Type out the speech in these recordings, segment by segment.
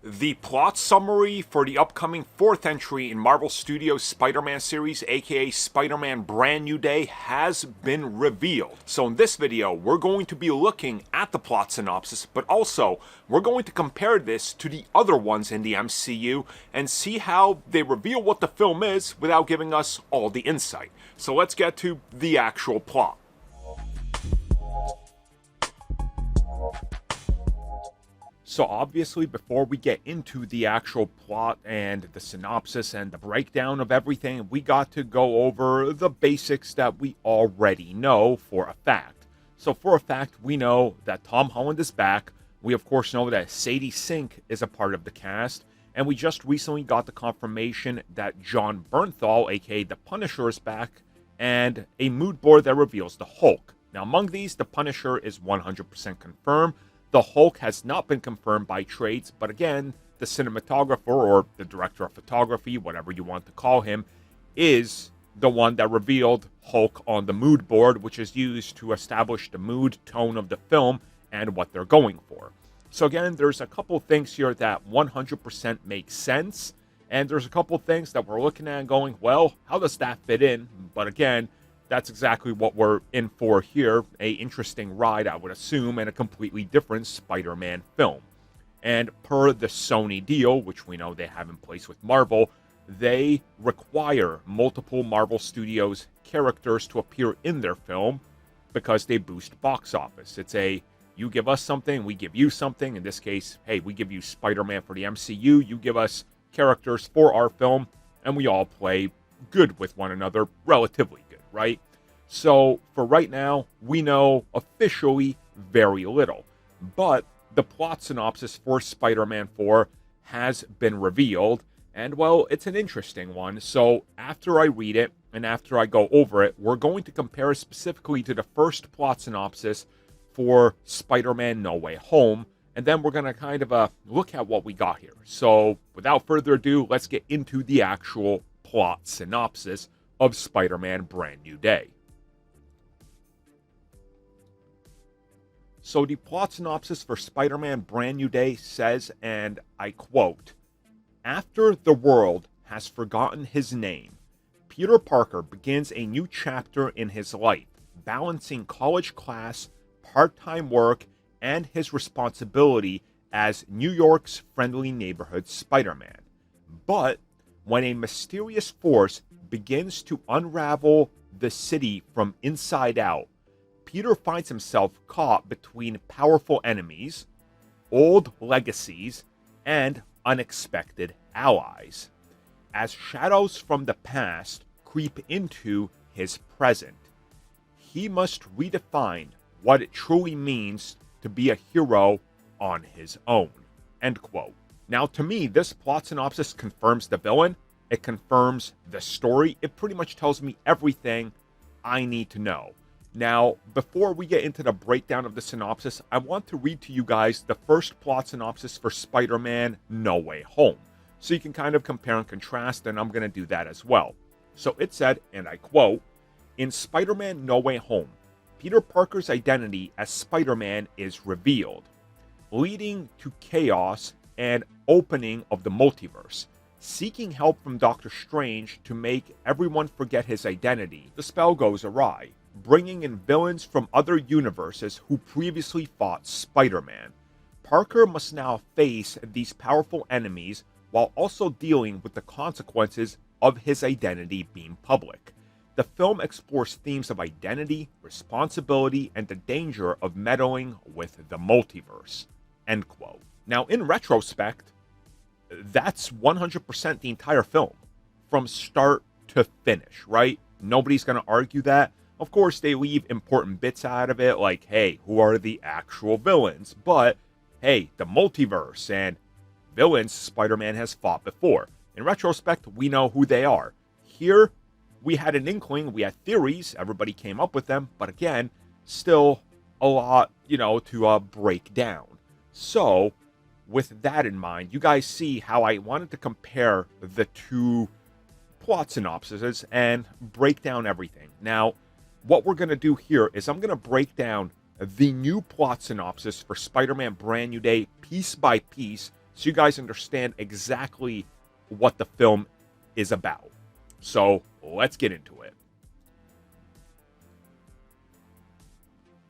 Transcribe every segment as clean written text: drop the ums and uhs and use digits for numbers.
The plot summary for the upcoming fourth entry in Marvel Studios' Spider-Man series, aka Spider-Man Brand New Day, has been revealed. So in this video, we're going to be looking at the plot synopsis, but also we're going to compare this to the other ones in the MCU and see how they reveal what the film is without giving us all the insight. So let's get to the actual plot. So obviously, before we get into the actual plot and the synopsis and the breakdown of everything, we got to go over the basics that we already know for a fact. So for a fact, we know that Tom Holland is back. We of course know that Sadie Sink is a part of the cast. And we just recently got the confirmation that Jon Bernthal, aka the Punisher, is back. And a mood board that reveals the Hulk. Now among these, the Punisher is 100% confirmed. The Hulk has not been confirmed by trades, but again, the cinematographer or the director of photography, whatever you want to call him, is the one that revealed Hulk on the mood board, which is used to establish the mood tone of the film and what they're going for. So again, there's a couple things here that 100% make sense, and there's a couple things that we're looking at and going, well, how does that fit in? But again, that's exactly what we're in for here. A interesting ride, I would assume, and a completely different Spider-Man film. And per the Sony deal, which we know they have in place with Marvel, they require multiple Marvel Studios characters to appear in their film because they boost box office. It's a, you give us something, we give you something. In this case, hey, we give you Spider-Man for the MCU, you give us characters for our film, and we all play good with one another, relatively good, right? So for right now, we know officially very little, but the plot synopsis for Spider-Man 4 has been revealed, and well, it's an interesting one. So after I read it and after I go over it, we're going to compare it specifically to the first plot synopsis for Spider-Man No Way Home, and then we're going to kind of look at what we got here. So without further ado, let's get into the actual plot synopsis of Spider-Man Brand New Day. So the plot synopsis for Spider-Man Brand New Day says, and I quote, "After the world has forgotten his name, Peter Parker begins a new chapter in his life, balancing college class, part-time work, and his responsibility as New York's friendly neighborhood Spider-Man. But when a mysterious force begins to unravel the city from inside out, Peter finds himself caught between powerful enemies, old legacies, and unexpected allies, as shadows from the past creep into his present. He must redefine what it truly means to be a hero on his own." End quote. Now, to me, this plot synopsis confirms the villain. It confirms the story. It pretty much tells me everything I need to know. Now, before we get into the breakdown of the synopsis, I want to read to you guys the first plot synopsis for Spider-Man No Way Home, so you can kind of compare and contrast, and I'm going to do that as well. So it said, and I quote, "In Spider-Man No Way Home, Peter Parker's identity as Spider-Man is revealed, leading to chaos and opening of the multiverse. Seeking help from Doctor Strange to make everyone forget his identity, the spell goes awry, bringing in villains from other universes who previously fought Spider-Man. Parker must now face these powerful enemies while also dealing with the consequences of his identity being public. The film explores themes of identity, responsibility, and the danger of meddling with the multiverse." End quote. Now, in retrospect, that's 100% the entire film, from start to finish, right? Nobody's going to argue that. Of course, they leave important bits out of it, like, hey, who are the actual villains? But, hey, the multiverse and villains Spider-Man has fought before. In retrospect, we know who they are. Here, we had an inkling, we had theories, everybody came up with them, but again, still a lot, to break down. So, with that in mind, you guys see how I wanted to compare the two plot synopsises and break down everything. Now, what we're going to do here is I'm going to break down the new plot synopsis for Spider-Man Brand New Day piece by piece so you guys understand exactly what the film is about. So let's get into it.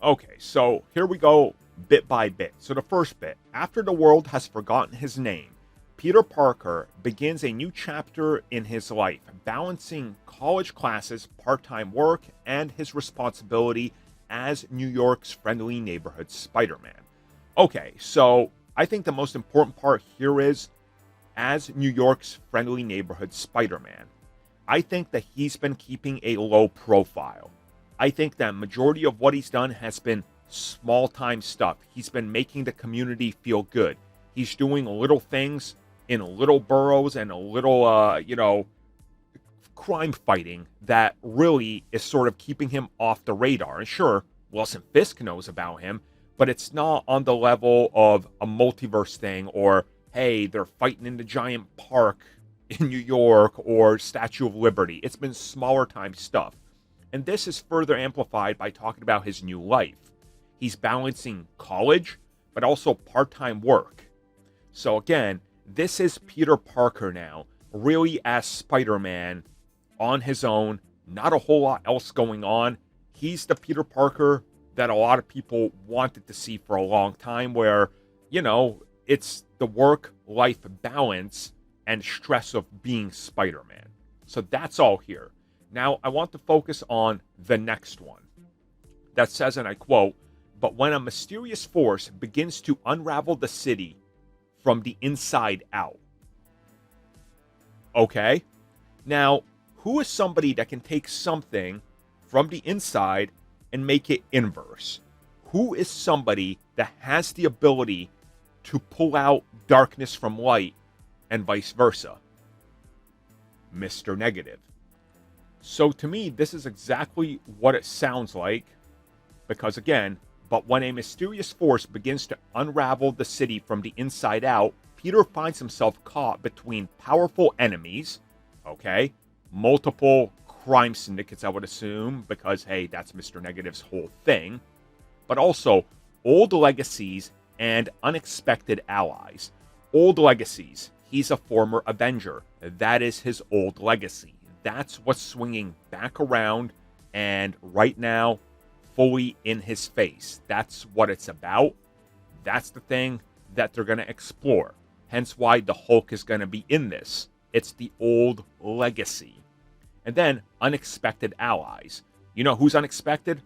Okay, so here we go bit by bit. So the first bit, after the world has forgotten his name, Peter Parker begins a new chapter in his life, balancing college classes, part-time work, and his responsibility as New York's friendly neighborhood Spider-Man. Okay, so I think the most important part here is, as New York's friendly neighborhood Spider-Man, I think that he's been keeping a low profile. I think that majority of what he's done has been small-time stuff. He's been making the community feel good. He's doing little things in little boroughs and a little, crime fighting that really is sort of keeping him off the radar. And sure, Wilson Fisk knows about him, but it's not on the level of a multiverse thing or, hey, they're fighting in the giant park in New York or Statue of Liberty. It's been smaller time stuff. And this is further amplified by talking about his new life. He's balancing college, but also part-time work. So again, this is Peter Parker now, really as Spider-Man on his own, not a whole lot else going on. He's the Peter Parker that a lot of people wanted to see for a long time, where, it's the work-life balance and stress of being Spider-Man. So that's all here. Now, I want to focus on the next one. That says, and I quote, "But when a mysterious force begins to unravel the city from the inside out." Okay? Now, who is somebody that can take something from the inside and make it inverse? Who is somebody that has the ability to pull out darkness from light and vice versa? Mr. Negative. So to me, this is exactly what it sounds like, because again, but when a mysterious force begins to unravel the city from the inside out, Peter finds himself caught between powerful enemies, okay, multiple crime syndicates, I would assume, because, hey, that's Mr. Negative's whole thing, but also old legacies and unexpected allies. Old legacies. He's a former Avenger. That is his old legacy. That's what's swinging back around and right now fully in his face. That's what it's about. That's the thing that they're going to explore. Hence why the Hulk is going to be in this. It's the old legacy. And then unexpected allies. You know who's unexpected?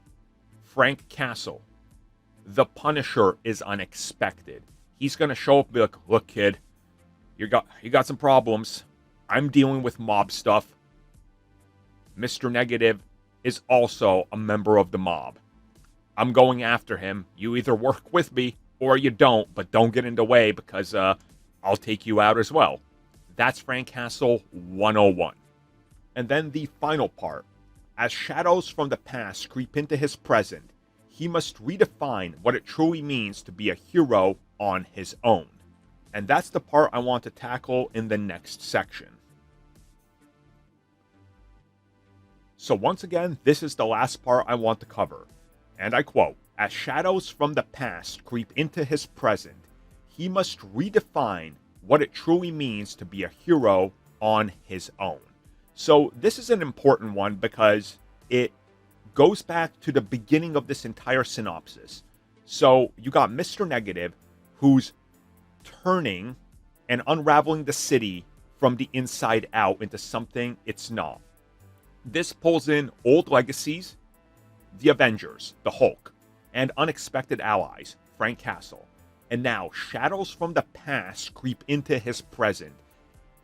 Frank Castle. The Punisher is unexpected. He's going to show up and be like, "Look, kid, you got some problems. I'm dealing with mob stuff. Mr. Negative is also a member of the mob. I'm going after him. You either work with me or you don't, but don't get in the way because I'll take you out as well." That's Frank Castle 101. And then the final part. As shadows from the past creep into his present, he must redefine what it truly means to be a hero on his own. And that's the part I want to tackle in the next section. So once again, this is the last part I want to cover. And I quote, "As shadows from the past creep into his present, he must redefine what it truly means to be a hero on his own." So this is an important one because it goes back to the beginning of this entire synopsis. So you got Mr. Negative, who's turning and unraveling the city from the inside out into something it's not. This pulls in old legacies, the Avengers, the Hulk, and unexpected allies, Frank Castle. And now shadows from the past creep into his present.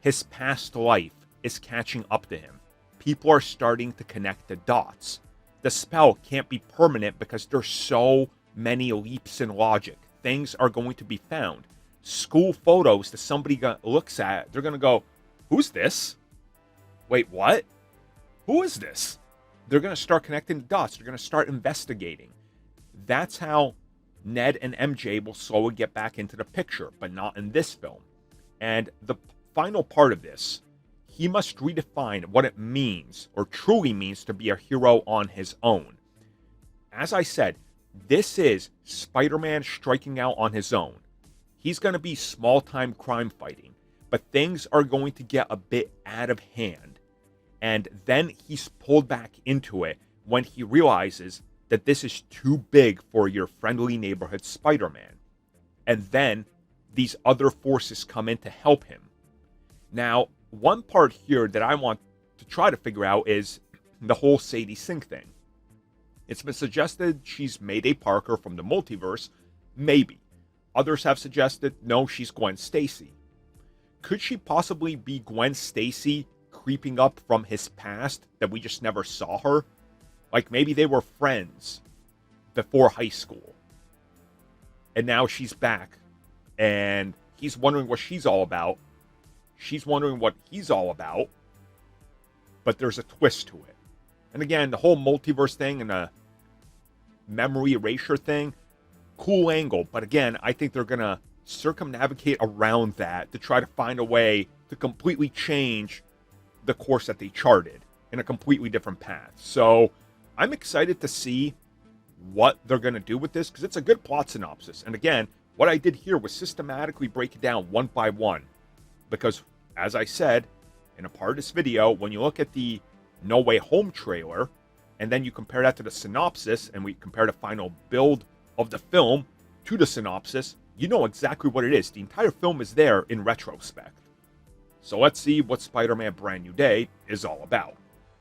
His past life is catching up to him. People are starting to connect the dots. The spell can't be permanent because there's so many leaps in logic. Things are going to be found. School photos that somebody looks at, they're going to go, "Who's this? Wait, what? Who is this?" They're going to start connecting the dots. They're going to start investigating. That's how Ned and MJ will slowly get back into the picture, but not in this film. And the final part of this, he must redefine what it means, or truly means, to be a hero on his own. As I said, this is Spider-Man striking out on his own. he's going to be small-time crime fighting, but things are going to get a bit out of hand. And then he's pulled back into it when he realizes that this is too big for your friendly neighborhood Spider-Man. And then these other forces come in to help him. Now, one part here that I want to try to figure out is the whole Sadie Sink thing. It's been suggested she's Mayday Parker from the multiverse. Maybe. Others have suggested, no, she's Gwen Stacy. Could she possibly be Gwen Stacy creeping up from his past that we just never saw her? Like maybe they were friends before high school. And now she's back. And he's wondering what she's all about. She's wondering what he's all about. But there's a twist to it. And again, the whole multiverse thing and the memory erasure thing, cool angle. But again, I think they're going to circumnavigate around that to try to find a way to completely change the course that they charted in a completely different path. So I'm excited to see what they're going to do with this because it's a good plot synopsis. And again, what I did here was systematically break it down one by one. Because, as I said in a part of this video, when you look at the No Way Home trailer, and then you compare that to the synopsis, and we compare the final build of the film to the synopsis, you know exactly what it is. The entire film is there in retrospect. So let's see what Spider-Man Brand New Day is all about.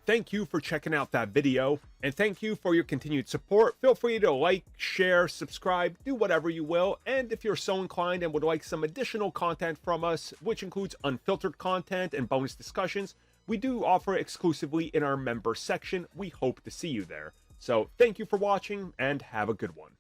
Thank you for checking out that video, and thank you for your continued support. Feel free to like, share, subscribe, do whatever you will, and if you're so inclined and would like some additional content from us, which includes unfiltered content and bonus discussions, we do offer exclusively in our member section. We hope to see you there. So thank you for watching, and have a good one.